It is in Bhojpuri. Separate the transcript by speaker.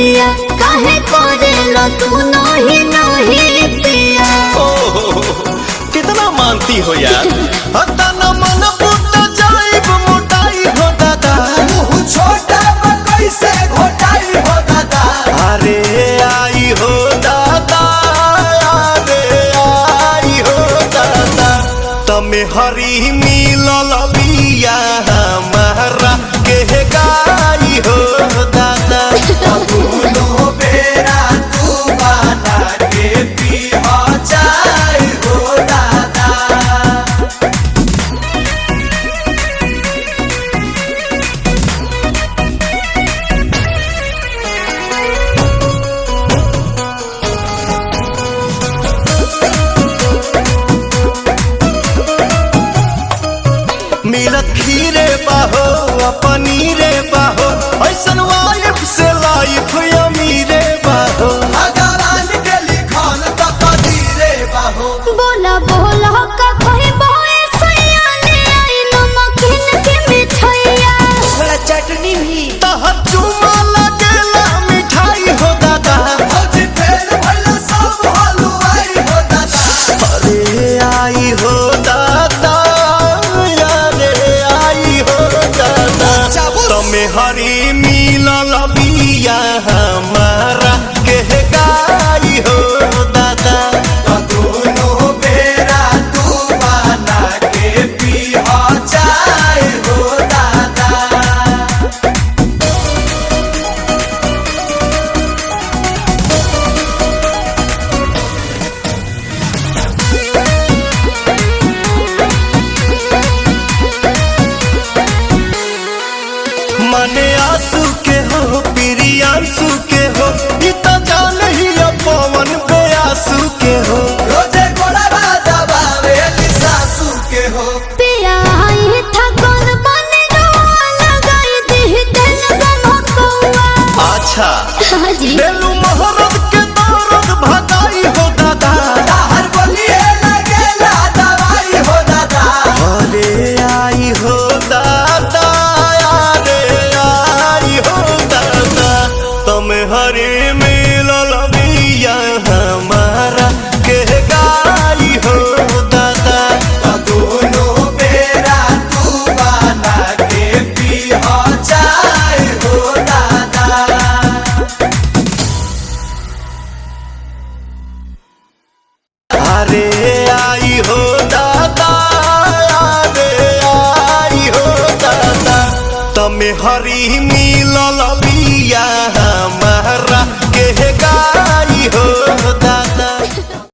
Speaker 1: पिया काहे करेला तू नहीं नहीं पिया।
Speaker 2: कितना मानती हो यार। तना मन पुट जाइब मोटाई हो दादा,
Speaker 3: छोटा कैसे घोटाई हो दादा।
Speaker 2: अरे आई हो दादा, अरे आई हो दादा, तमे हरी मिलल बिया हमारा के गाई हो दादा।
Speaker 3: दोनों बेरा तू बना के पीहा चाय हो दादा।
Speaker 2: मिलत खीरे बाहो पनीरे बाहो, ऐसन वाइफ से लाइफ अमीरे बाहो।
Speaker 3: भगवान के लिखल त कदीरे बाहो।
Speaker 1: बोला बोला का कहे बोए सयाने आई नमकीन के मिठाइया।
Speaker 3: थोड़ा चटनी भी
Speaker 2: तहर चुमा लगेला मिठाई हो दादा।
Speaker 3: भौजी फेर भइला सब हलवाई हो दादा।
Speaker 2: अरे आई हो दादा, अरे आई हो दादा, तमे हरी मिलल बिया हमारा के गाई हो दादा।
Speaker 3: दोनों बेरा तू बना के पीहा चाय हो दादा।
Speaker 2: मने आंसू के हो प्रियांशु के हो, ई त जान ही पवन बेआसू के हो।
Speaker 3: रोजे गोड़वा दबावे सासू के हो।
Speaker 1: पिया आई था कौन बने रोआ लगाई दी दिल गमकौआ।
Speaker 2: अच्छा
Speaker 1: हाजी
Speaker 2: बेलू मोहरत के दर्द भगाई हो दादा।
Speaker 3: हर बोलिए लगेला दवाई हो दादा।
Speaker 2: अरे आई हो दादा, अरे आई हो दादा, तुम हरे मिलल बिया हमारा के गाई हो दादा।
Speaker 3: दोनों बेरा तू बना के पीहा चाय हो दादा।
Speaker 2: अरे आई हो दादा, अरे आई हो दादा, तमे हरी मिलल बिया हमारा के गाई हो दादा।